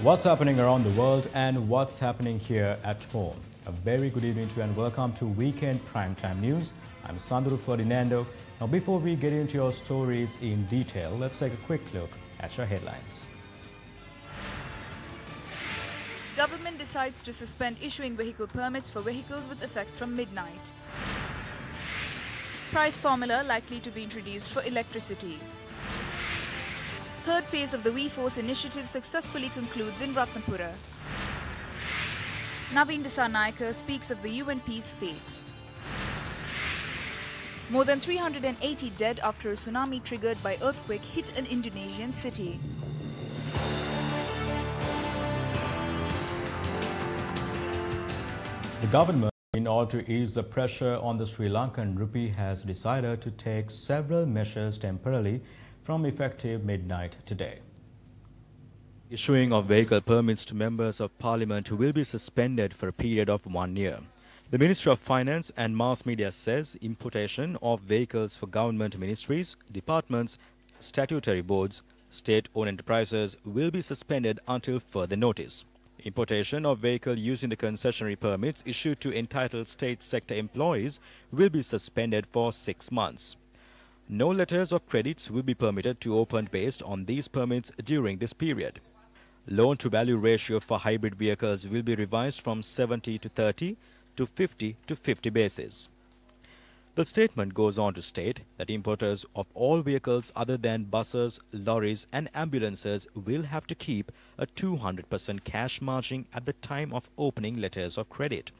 What's happening around the world and what's happening here at home? A very good evening to you and welcome to Weekend Primetime News. I'm Sandro Ferdinando. Now, before we get into your stories in detail, let's take a quick look at your headlines. Government decides to suspend issuing vehicle permits for vehicles with effect from midnight. Price formula likely to be introduced for electricity. Third phase of the WeForce initiative successfully concludes in Ratnapura. Naveen Dissanayake speaks of the UN peace fate. More than 380 dead after a tsunami triggered by earthquake hit an Indonesian city. The government, in order to ease the pressure on the Sri Lankan rupee, has decided to take several measures temporarily from effective midnight today. Issuing of vehicle permits to members of parliament will be suspended for a period of 1 year. The Ministry of Finance and Mass Media says importation of vehicles for government ministries, departments, statutory boards, state-owned enterprises will be suspended until further notice. Importation of vehicle using the concessionary permits issued to entitled state sector employees will be suspended for 6 months. No letters of credits will be permitted to open based on these permits during this period. Loan-to-value ratio for hybrid vehicles will be revised from 70 to 30 to 50 to 50 basis. The statement goes on to state that importers of all vehicles other than buses, lorries and ambulances will have to keep a 200% cash margin at the time of opening letters of credit.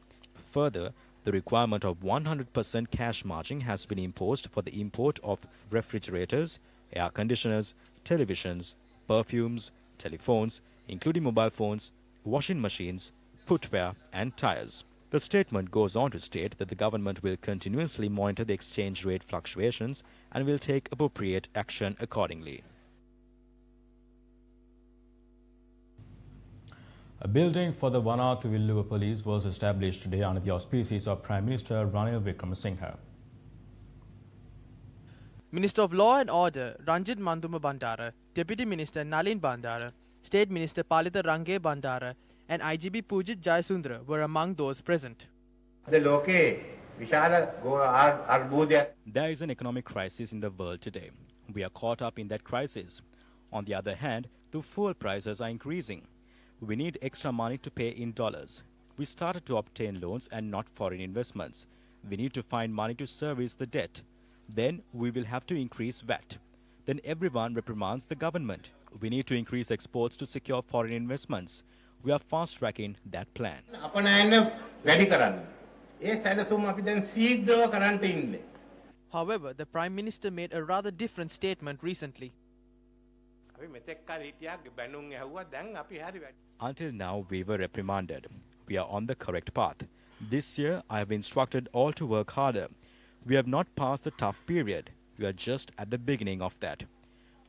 Further, the requirement of 100% cash margin has been imposed for the import of refrigerators, air conditioners, televisions, perfumes, telephones, including mobile phones, washing machines, footwear and tires. The statement goes on to state that the government will continuously monitor the exchange rate fluctuations and will take appropriate action accordingly. A building for the Vanathu Police was established today under the auspices of Prime Minister Ranil Wickremesinghe. Minister of Law and Order Ranjit Manduma Bandara, Deputy Minister Nalin Bandara, State Minister Palitha Range Bandara and IGP Pujit Jayasundra were among those present. There is an economic crisis in the world today. We are caught up in that crisis. On the other hand, the fuel prices are increasing. We need extra money to pay in dollars. We started to obtain loans and not foreign investments. We need to find money to service the debt. Then we will have to increase VAT. Then everyone reprimands the government. We need to increase exports to secure foreign investments. We are fast-tracking that plan. However, the Prime Minister made a rather different statement recently. Until now, we were reprimanded. We are on the correct path. This year, I have instructed all to work harder. We have not passed the tough period. We are just at the beginning of that.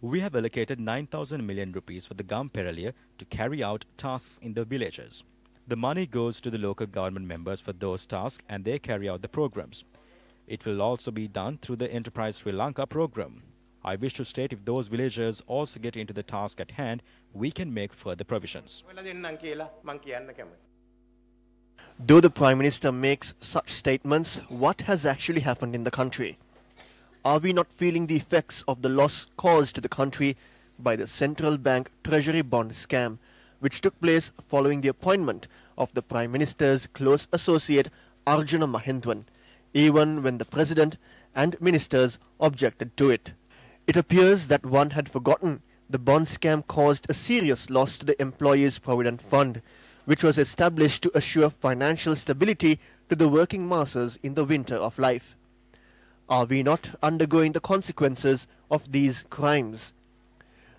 We have allocated 9,000 million rupees for the Gamperaliya to carry out tasks in the villages. The money goes to the local government members for those tasks and they carry out the programs. It will also be done through the Enterprise Sri Lanka program. I wish to state if those villagers also get into the task at hand, we can make further provisions. Though the Prime Minister makes such statements, what has actually happened in the country? Are we not feeling the effects of the loss caused to the country by the central bank treasury bond scam, which took place following the appointment of the Prime Minister's close associate Arjuna Mahendwan, even when the President and ministers objected to it? It appears that one had forgotten the bond scam caused a serious loss to the Employees' Provident Fund, which was established to assure financial stability to the working masses in the winter of life. Are we not undergoing the consequences of these crimes?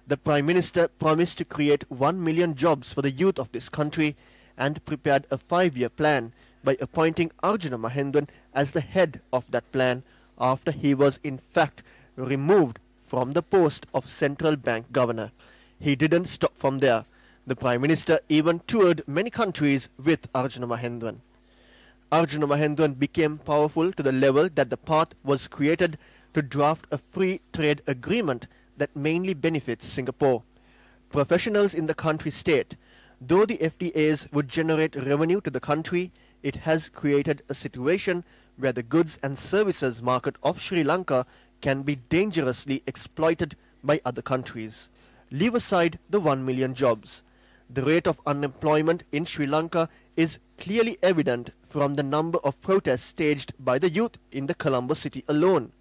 The Prime Minister promised to create 1 million jobs for the youth of this country and prepared a 5-year plan by appointing Arjuna Mahendwan as the head of that plan after he was in fact removed from the post of central bank governor. He didn't stop from there. The Prime Minister even toured many countries with Arjuna Mahendwan. Arjuna Mahendwan became powerful to the level that the path was created to draft a free trade agreement that mainly benefits Singapore. Professionals in the country state Though the FTAs would generate revenue to the country, it has created a situation where the goods and services market of Sri Lanka can be dangerously exploited by other countries. Leave aside the 1 million jobs. The rate of unemployment in Sri Lanka is clearly evident from the number of protests staged by the youth in the Colombo city alone.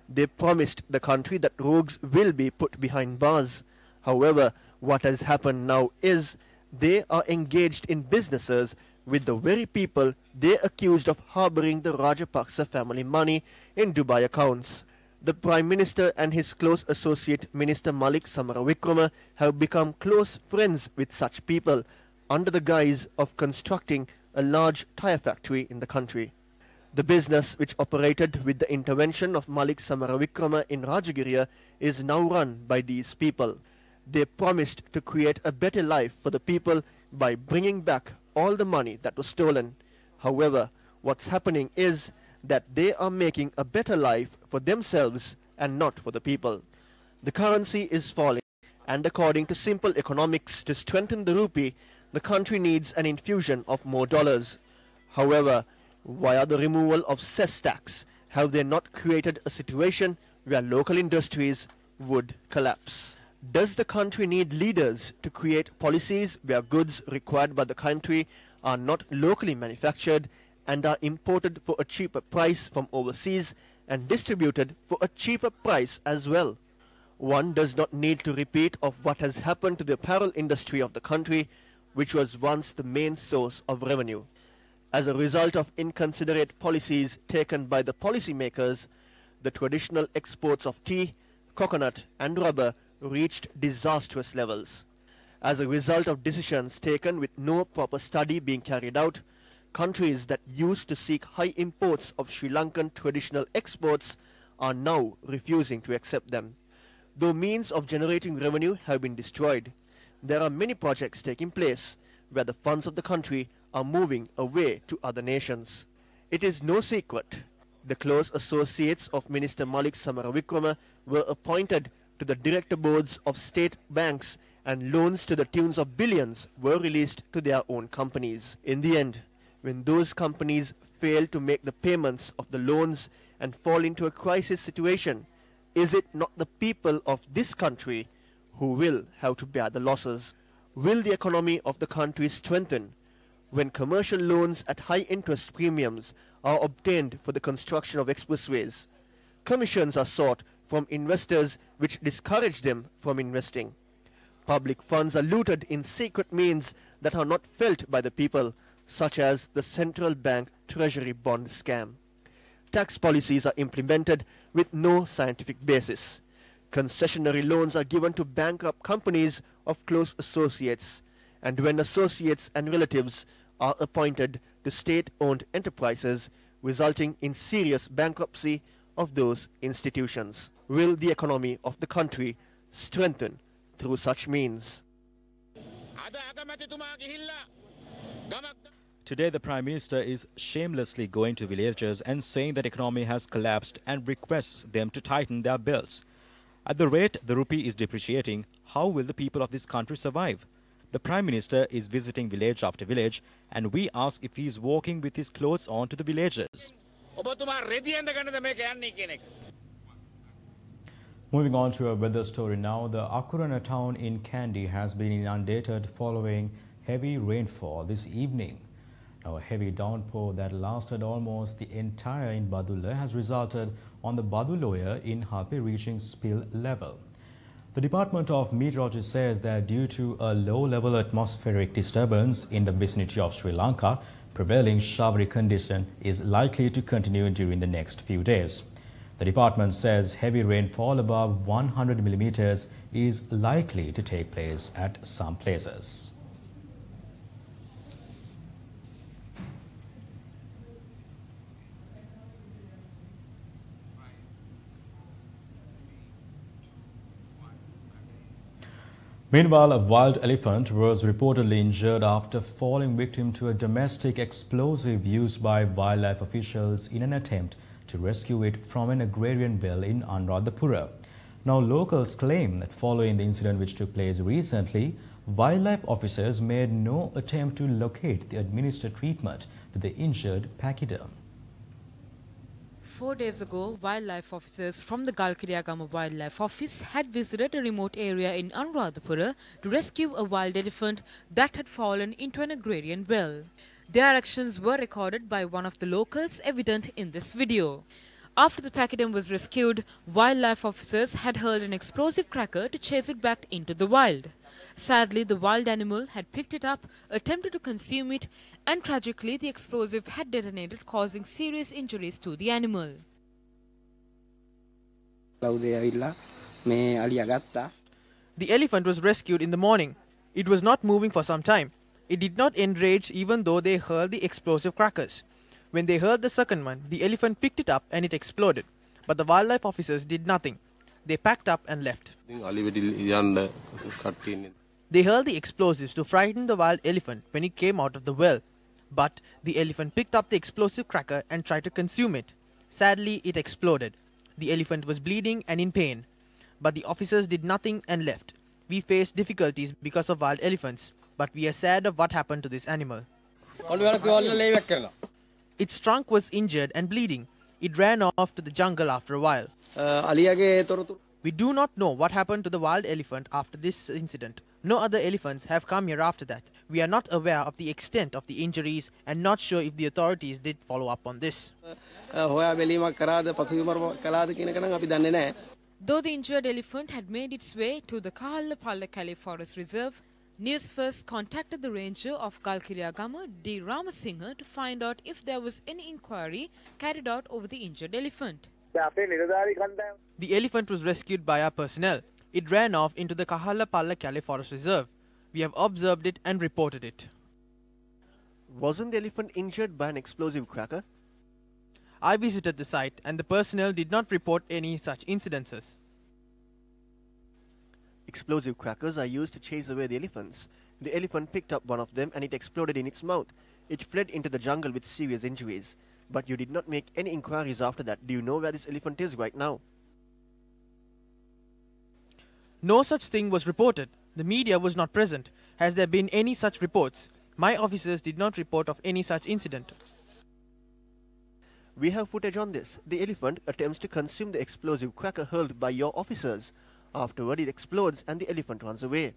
They promised the country that rogues will be put behind bars. However, what has happened now is they are engaged in businesses with the very people they accused of harboring the Rajapaksa family money in Dubai accounts. The Prime Minister and his close associate Minister Malik Samaravikrama have become close friends with such people under the guise of constructing a large tyre factory in the country. The business, which operated with the intervention of Malik Samaravikrama in Rajagiriya, is now run by these people. They promised to create a better life for the people by bringing back all the money that was stolen. However, what's happening is that they are making a better life for themselves and not for the people. The currency is falling, and according to simple economics, to strengthen the rupee, the country needs an infusion of more dollars. However, via the removal of cess tax, have they not created a situation where local industries would collapse? Does the country need leaders to create policies where goods required by the country are not locally manufactured and are imported for a cheaper price from overseas and distributed for a cheaper price as well? One does not need to repeat of what has happened to the apparel industry of the country, which was once the main source of revenue. As a result of inconsiderate policies taken by the policymakers, the traditional exports of tea, coconut and rubber reached disastrous levels. As a result of decisions taken with no proper study being carried out, countries that used to seek high imports of Sri Lankan traditional exports are now refusing to accept them. Though means of generating revenue have been destroyed, there are many projects taking place where the funds of the country are moving away to other nations. It is no secret the close associates of Minister Malik Samaravikrama were appointed to the director boards of state banks, and loans to the tunes of billions were released to their own companies. In the end, when those companies fail to make the payments of the loans and fall into a crisis situation, is it not the people of this country who will have to bear the losses? Will the economy of the country strengthen when commercial loans at high interest premiums are obtained for the construction of expressways? Commissions are sought from investors which discourage them from investing. Public funds are looted in secret means that are not felt by the people, such as the central bank treasury bond scam. Tax policies are implemented with no scientific basis. Concessionary loans are given to bankrupt companies of close associates, and when associates and relatives are appointed to state-owned enterprises, resulting in serious bankruptcy of those institutions. Will the economy of the country strengthen through such means? Today, the Prime Minister is shamelessly going to villagers and saying that economy has collapsed and requests them to tighten their belts. At the rate the rupee is depreciating, how will the people of this country survive? The Prime Minister is visiting village after village, and we ask if he is walking with his clothes on to the villagers. Moving on to a weather story now. The Akurana town in Kandy has been inundated following heavy rainfall this evening. Now, a heavy downpour that lasted almost the entire in Badulla has resulted on the Baduloya in Halpe reaching spill level. The Department of Meteorology says that due to a low-level atmospheric disturbance in the vicinity of Sri Lanka, prevailing showery condition is likely to continue during the next few days. The department says heavy rainfall above 100 millimeters is likely to take place at some places. Meanwhile, a wild elephant was reportedly injured after falling victim to a domestic explosive used by wildlife officials in an attempt to rescue it from an agrarian well in Anuradhapura. Now, locals claim that following the incident which took place recently, wildlife officers made no attempt to locate the administered treatment to the injured pachyderm. 4 days ago, wildlife officers from the Galkiriagama Wildlife Office had visited a remote area in Anuradhapura to rescue a wild elephant that had fallen into an agrarian well. Their actions were recorded by one of the locals evident in this video. After the pachyderm was rescued, wildlife officers had hurled an explosive cracker to chase it back into the wild. Sadly, the wild animal had picked it up, attempted to consume it, and tragically the explosive had detonated, causing serious injuries to the animal. The elephant was rescued in the morning. It was not moving for some time. It did not enrage even though they hurled the explosive crackers. When they hurled the second one, the elephant picked it up and it exploded. But the wildlife officers did nothing. They packed up and left. They hurled the explosives to frighten the wild elephant when it came out of the well. But the elephant picked up the explosive cracker and tried to consume it. Sadly, it exploded. The elephant was bleeding and in pain. But the officers did nothing and left. We faced difficulties because of wild elephants, but we are sad of what happened to this animal. Its trunk was injured and bleeding. It ran off to the jungle after a while. We do not know what happened to the wild elephant after this incident. No other elephants have come here after that. We are not aware of the extent of the injuries and not sure if the authorities did follow up on this. Though the injured elephant had made its way to the Kahalla-Pallakali Forest Reserve, Newsfirst contacted the ranger of Galkiriagama, D. Ramasinghe, to find out if there was any inquiry carried out over the injured elephant. The elephant was rescued by our personnel. It ran off into the Kahalla-Pallakali Forest Reserve. We have observed it and reported it. Wasn't the elephant injured by an explosive cracker? I visited the site and the personnel did not report any such incidences. Explosive crackers are used to chase away the elephants. The elephant picked up one of them and it exploded in its mouth. It fled into the jungle with serious injuries. But you did not make any inquiries after that. Do you know where this elephant is right now? No such thing was reported. The media was not present. Has there been any such reports? My officers did not report of any such incident. We have footage on this. The elephant attempts to consume the explosive cracker hurled by your officers. Afterward, it explodes and the elephant runs away.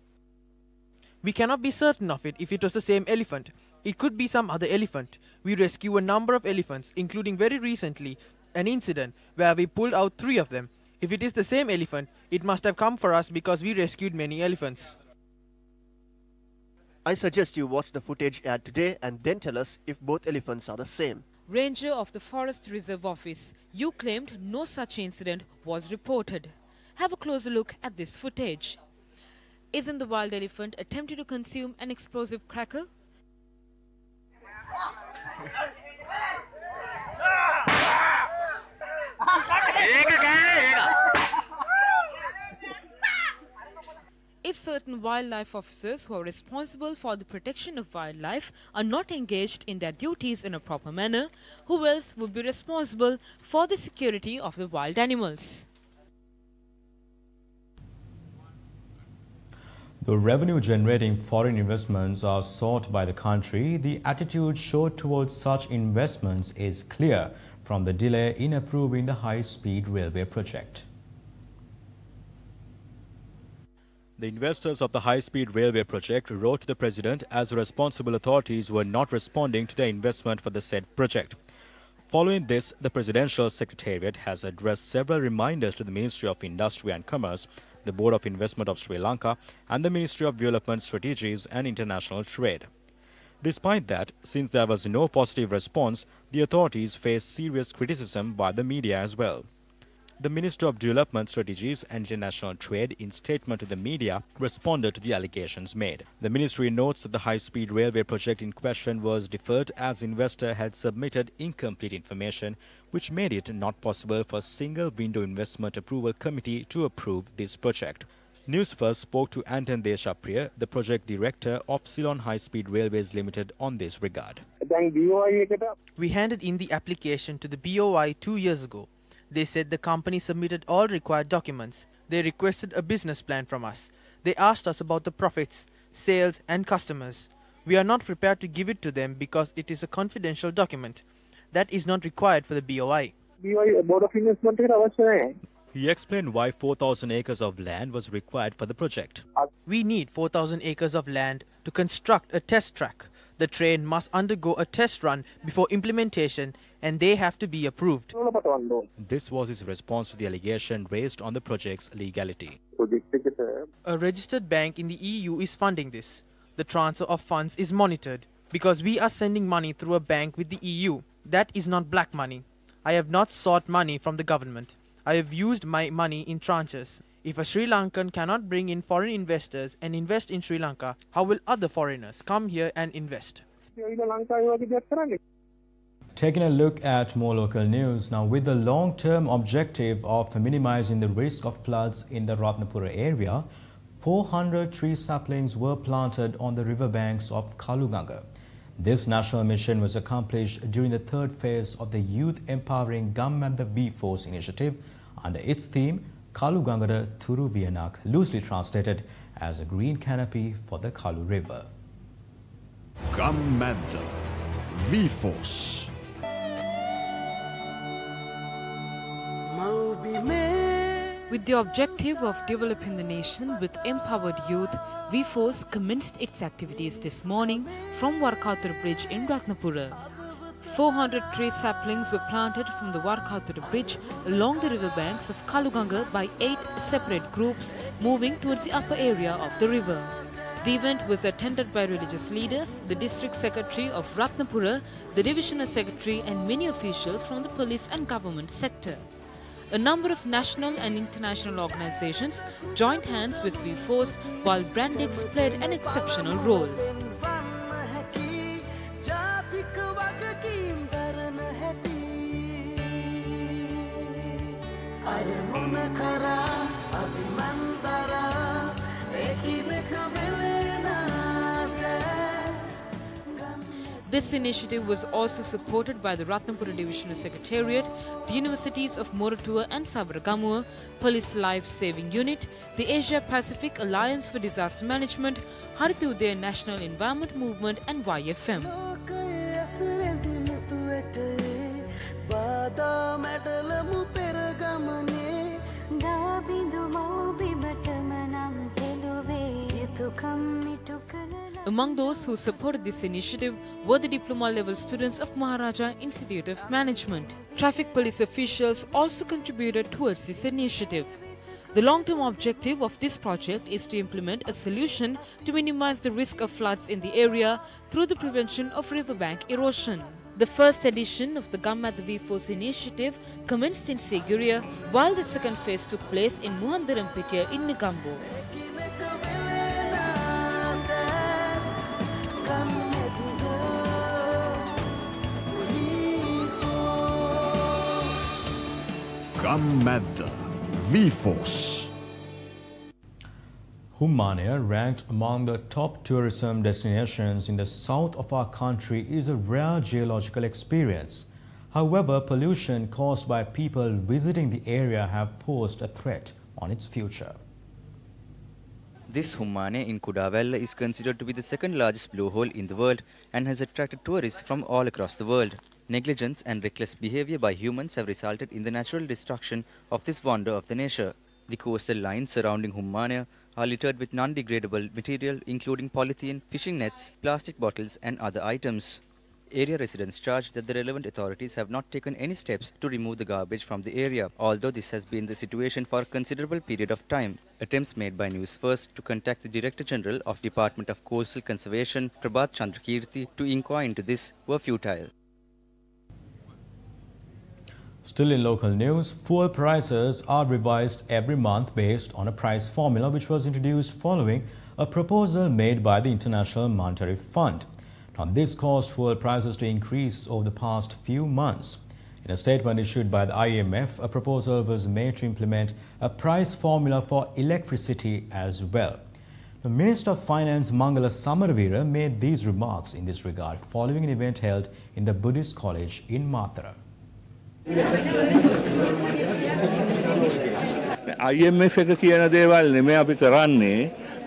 We cannot be certain of it if it was the same elephant. It could be some other elephant. We rescue a number of elephants, including very recently an incident where we pulled out 3 of them. If it is the same elephant, it must have come for us because we rescued many elephants. I suggest you watch the footage aired today and then tell us if both elephants are the same. Ranger of the Forest Reserve Office, you claimed no such incident was reported. Have a closer look at this footage. Isn't the wild elephant attempting to consume an explosive cracker? If certain wildlife officers who are responsible for the protection of wildlife are not engaged in their duties in a proper manner, who else would be responsible for the security of the wild animals? Though revenue-generating foreign investments are sought by the country, the attitude showed towards such investments is clear from the delay in approving the high-speed railway project. The investors of the high-speed railway project wrote to the President as responsible authorities were not responding to their investment for the said project. Following this, the Presidential Secretariat has addressed several reminders to the Ministry of Industry and Commerce, the Board of Investment of Sri Lanka, and the Ministry of Development Strategies and International Trade. Despite that, since there was no positive response, the authorities face serious criticism by the media as well. The Minister of Development Strategies and International Trade, in statement to the media, responded to the allegations made. The ministry notes that the high-speed railway project in question was deferred as investor had submitted incomplete information, which made it not possible for a single-window investment approval committee to approve this project. Newsfirst spoke to Anton Deshapriya, the project director of Ceylon High-Speed Railways Limited, on this regard. We handed in the application to the BOI 2 years ago. They said the company submitted all required documents. They requested a business plan from us. They asked us about the profits. sales and customers. We are not prepared to give it to them because it is a confidential document. That is not required for the BOI. Board of Investment එකට අවශ්‍ය නැහැ. He explained why 4,000 acres of land was required for the project. We need 4,000 acres of land to construct a test track. The train must undergo a test run before implementation and they have to be approved. This was his response to the allegation raised on the project's legality. A registered bank in the EU is funding this. The transfer of funds is monitored because we are sending money through a bank with the EU. That is not black money. I have not sought money from the government. I have used my money in tranches. If a Sri Lankan cannot bring in foreign investors and invest in Sri Lanka, how will other foreigners come here and invest? Taking a look at more local news now, with the long-term objective of minimizing the risk of floods in the Ratnapura area, 400 tree saplings were planted on the riverbanks of Kaluganga. This national mission was accomplished during the third phase of the Youth Empowering Gammadda V-Force initiative under its theme, Kalugangada Thuru Viyanak, loosely translated as a green canopy for the Kalu River. Gammadda V-Force. With the objective of developing the nation with empowered youth, V-Force commenced its activities this morning from Warkauthura Bridge in Ratnapura. 400 tree saplings were planted from the Warkauthura Bridge along the riverbanks of Kaluganga by 8 separate groups moving towards the upper area of the river. The event was attended by religious leaders, the district secretary of Ratnapura, the divisional secretary and many officials from the police and government sector. A number of national and international organizations joined hands with V-Force while Brandex played an exceptional role. This initiative was also supported by the Ratnapura Divisional Secretariat, the Universities of Moratuwa and Sabaragamuwa, Police Life Saving Unit, the Asia Pacific Alliance for Disaster Management, Haritudaya National Environment Movement and YFM. Among those who supported this initiative were the diploma-level students of Maharaja Institute of Management. Traffic police officials also contributed towards this initiative. The long-term objective of this project is to implement a solution to minimize the risk of floods in the area through the prevention of riverbank erosion. The first edition of the Gammadda V-Force initiative commenced in Seguria, while the second phase took place in Muhandarampitiya in Negombo. Gammadda V-Force. Humania, ranked among the top tourism destinations in the south of our country, is a rare geological experience. However, pollution caused by people visiting the area have posed a threat on its future. This Humania in Kudavella is considered to be the second largest blowhole in the world and has attracted tourists from all across the world. Negligence and reckless behavior by humans have resulted in the natural destruction of this wonder of the nature. The coastal lines surrounding Humania are littered with non-degradable material including polythene, fishing nets, plastic bottles and other items. Area residents charge that the relevant authorities have not taken any steps to remove the garbage from the area, although this has been the situation for a considerable period of time. Attempts made by Newsfirst to contact the Director General of Department of Coastal Conservation, Prabhat Chandrakirti, to inquire into this were futile. Still in local news, fuel prices are revised every month based on a price formula which was introduced following a proposal made by the International Monetary Fund. Now, this caused fuel prices to increase over the past few months. In a statement issued by the IMF, a proposal was made to implement a price formula for electricity as well. The Minister of Finance Mangala Samaravira made these remarks in this regard following an event held in the Buddhist College in Mathura. IMF එක කියන දේවල් නෙමෙයි අපි කරන්නේ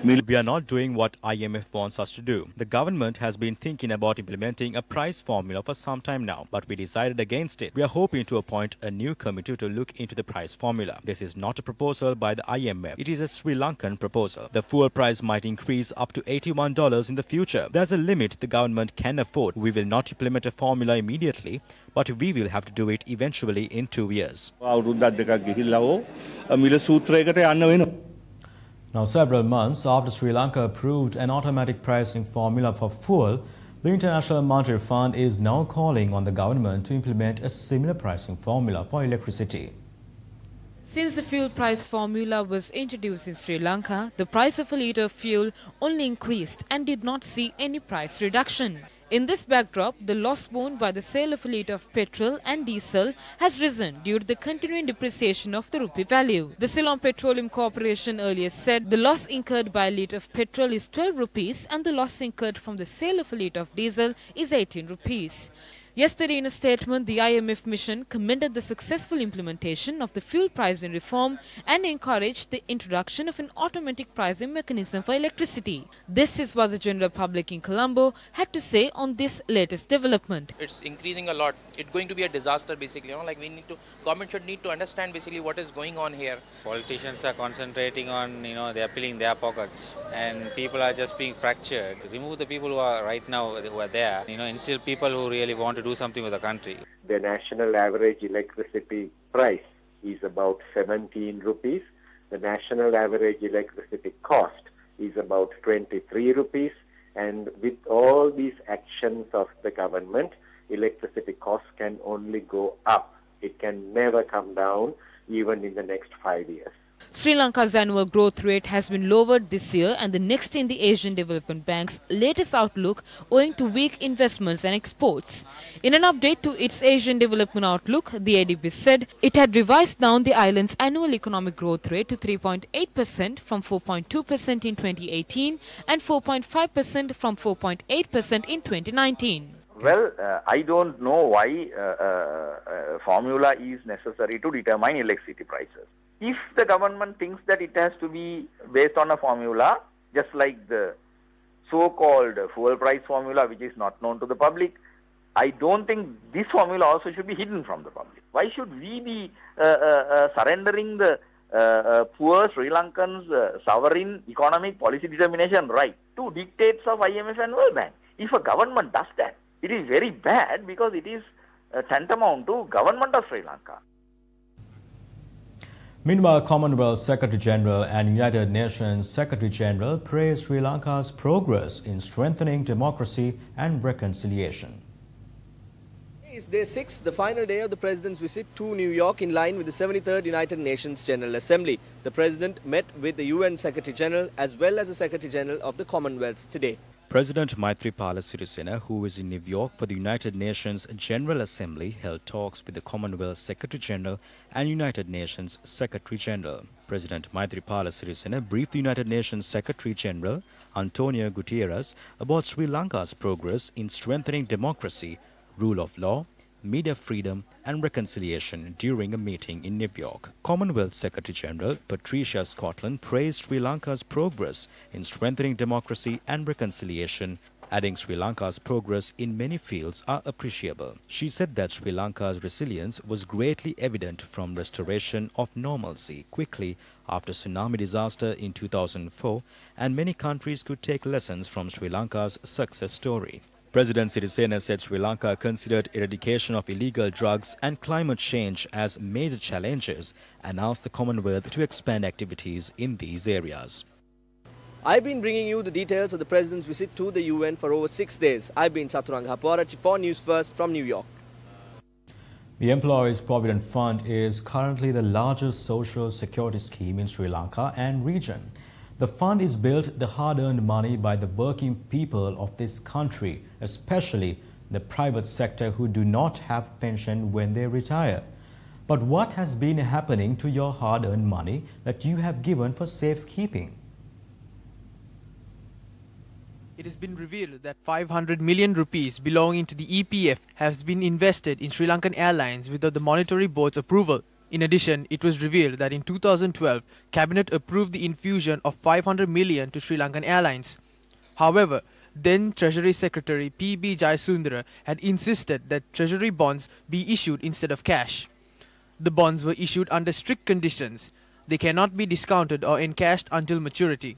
We are not doing what IMF wants us to do. The government has been thinking about implementing a price formula for some time now, but we decided against it. We are hoping to appoint a new committee to look into the price formula. This is not a proposal by the IMF. It is a Sri Lankan proposal. The fuel price might increase up to $81 in the future. There's a limit the government can afford. We will not implement a formula immediately, but we will have to do it eventually in 2 years. Now, several months after Sri Lanka approved an automatic pricing formula for fuel, the International Monetary Fund is now calling on the government to implement a similar pricing formula for electricity. Since the fuel price formula was introduced in Sri Lanka, the price of a litre of fuel only increased and did not see any price reduction. In this backdrop, the loss borne by the sale of a litre of petrol and diesel has risen due to the continuing depreciation of the rupee value. The Ceylon Petroleum Corporation earlier said the loss incurred by a litre of petrol is 12 rupees and the loss incurred from the sale of a litre of diesel is 18 rupees. Yesterday, in a statement, the IMF mission commended the successful implementation of the fuel pricing reform and encouraged the introduction of an automatic pricing mechanism for electricity. This is what the general public in Colombo had to say on this latest development. It's increasing a lot. It's going to be a disaster, basically. Like government should need to understand basically what is going on here. Politicians are concentrating on, they are filling their pockets, and people are just being fractured. Remove the people who are right now who are there. Instill people who really want to do something with the country. The national average electricity price is about 17 rupees. The national average electricity cost is about 23 rupees. And with all these actions of the government, electricity costs can only go up. It can never come down even in the next 5 years. Sri Lanka's annual growth rate has been lowered this year and the next in the Asian Development Bank's latest outlook owing to weak investments and exports. In an update to its Asian Development Outlook, the ADB said it had revised down the island's annual economic growth rate to 3.8% from 4.2% in 2018 and 4.5% from 4.8% in 2019. Well, I don't know why formula is necessary to determine electricity prices. If the government thinks that it has to be based on a formula, just like the so-called fuel price formula, which is not known to the public, I don't think this formula also should be hidden from the public. Why should we be surrendering the poor Sri Lankans' sovereign economic policy determination right to dictates of IMF and World Bank? If a government does that, it is very bad because it is tantamount to government of Sri Lanka. Meanwhile, Commonwealth Secretary General and United Nations Secretary General praised Sri Lanka's progress in strengthening democracy and reconciliation. It's day 6, the final day of the President's visit to New York in line with the 73rd United Nations General Assembly. The President met with the UN Secretary General as well as the Secretary General of the Commonwealth today. President Maithripala Sirisena, who is in New York for the United Nations General Assembly, held talks with the Commonwealth Secretary General and United Nations Secretary General. President Maithripala Sirisena briefed the United Nations Secretary General Antonio Guterres about Sri Lanka's progress in strengthening democracy, rule of law, media freedom and reconciliation during a meeting in New York. Commonwealth Secretary General Patricia Scotland praised Sri Lanka's progress in strengthening democracy and reconciliation, adding Sri Lanka's progress in many fields are appreciable. She said that Sri Lanka's resilience was greatly evident from restoration of normalcy quickly after tsunami disaster in 2004, and many countries could take lessons from Sri Lanka's success story. President Sirisena said Sri Lanka considered eradication of illegal drugs and climate change as major challenges and asked the Commonwealth to expand activities in these areas. I've been bringing you the details of the President's visit to the UN for over 6 days. I've been Chaturanga Hapuarachi for News First from New York. The Employees Provident Fund is currently the largest social security scheme in Sri Lanka and region. The fund is built the hard-earned money by the working people of this country, especially the private sector who do not have pension when they retire. But what has been happening to your hard-earned money that you have given for safekeeping? It has been revealed that 500 million rupees belonging to the EPF has been invested in Sri Lankan Airlines without the Monetary Board's approval. In addition, it was revealed that in 2012, Cabinet approved the infusion of 500 million to Sri Lankan Airlines. However, then Treasury Secretary P.B. Jayasundara had insisted that Treasury bonds be issued instead of cash. The bonds were issued under strict conditions. They cannot be discounted or encashed until maturity.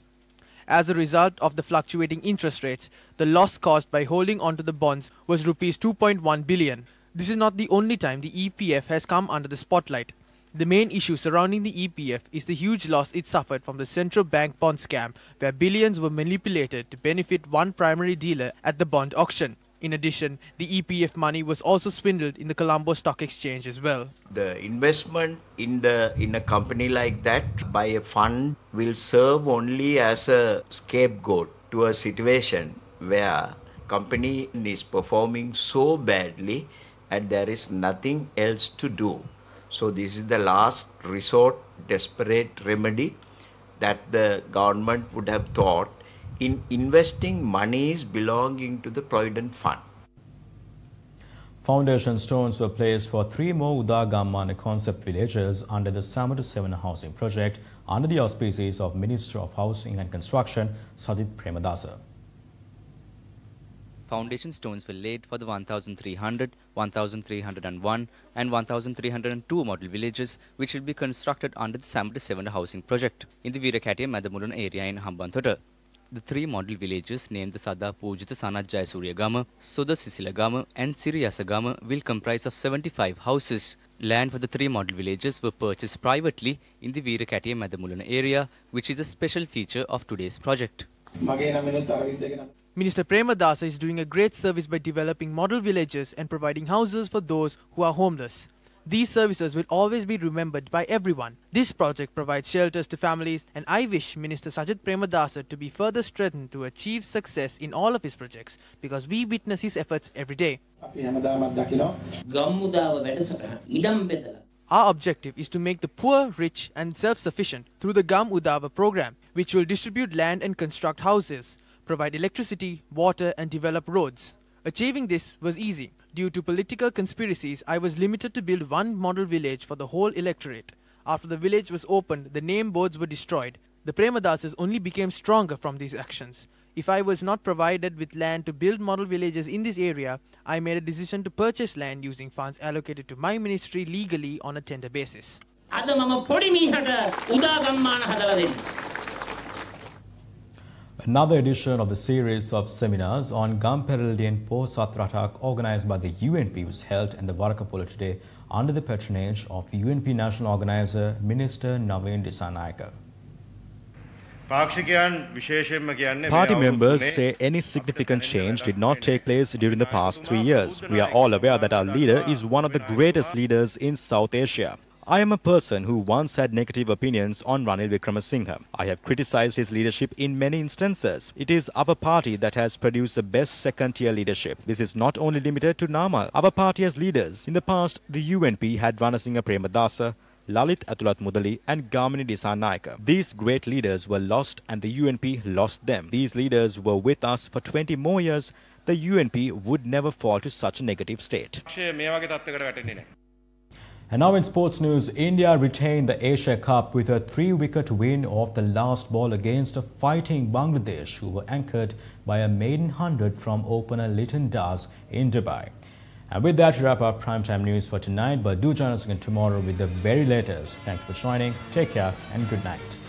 As a result of the fluctuating interest rates, the loss caused by holding onto the bonds was Rs 2.1 billion. This is not the only time the EPF has come under the spotlight. The main issue surrounding the EPF is the huge loss it suffered from the central bank bond scam, where billions were manipulated to benefit one primary dealer at the bond auction. In addition, the EPF money was also swindled in the Colombo Stock Exchange as well. The investment in a company like that by a fund will serve only as a scapegoat to a situation where company is performing so badly and there is nothing else to do. So this is the last resort, desperate remedy that the government would have thought in investing monies belonging to the Provident Fund. Foundation stones were placed for 3 more Udagamana concept villages under the 7 housing project under the auspices of Minister of Housing and Construction, Sajid Premadasa. Foundation stones were laid for the 1,300, 1,301 and 1,302 model villages which will be constructed under the 7 housing project in the Virakatiya Madamulun area in Hambantota. The 3 model villages named the Sada Pujita Sanat Jayasuriya Gama, Soda Sisila Gama and Siriyasa Gama will comprise of 75 houses. Land for the 3 model villages were purchased privately in the Virakatiya Madamulun area, which is a special feature of today's project. Minister Premadasa is doing a great service by developing model villages and providing houses for those who are homeless. These services will always be remembered by everyone. This project provides shelters to families, and I wish Minister Sajid Premadasa to be further strengthened to achieve success in all of his projects, because we witness his efforts every day. Our objective is to make the poor rich and self-sufficient through the Gam Udava program, which will distribute land and construct houses, provide electricity, water and develop roads. Achieving this was easy. Due to political conspiracies, I was limited to build one model village for the whole electorate. After the village was opened, the name boards were destroyed. The Premadasas only became stronger from these actions. If I was not provided with land to build model villages in this area, I made a decision to purchase land using funds allocated to my ministry legally on a tender basis. Another edition of the series of seminars on Gamperaldian Posat Ratak organized by the UNP was held in the Warakapula today under the patronage of UNP National Organizer Minister Naveen Dissanayake. Party members say any significant change did not take place during the past 3 years. We are all aware that our leader is one of the greatest leaders in South Asia. I am a person who once had negative opinions on Ranil Wickremesinghe. I have criticized his leadership in many instances. It is our party that has produced the best second-tier leadership. This is not only limited to Namal. Our party has leaders. In the past, the UNP had Ranasinghe Premadasa, Lalit Atulat Mudali and Gamini Dissanayake. These great leaders were lost and the UNP lost them. These leaders were with us for 20 more years. The UNP would never fall to such a negative state. And now in sports news, India retained the Asia Cup with a 3-wicket win off the last ball against a fighting Bangladesh, who were anchored by a maiden 100 from opener Liton Das in Dubai. And with that, we wrap up Primetime News for tonight, but do join us again tomorrow with the very latest. Thanks for joining, take care and good night.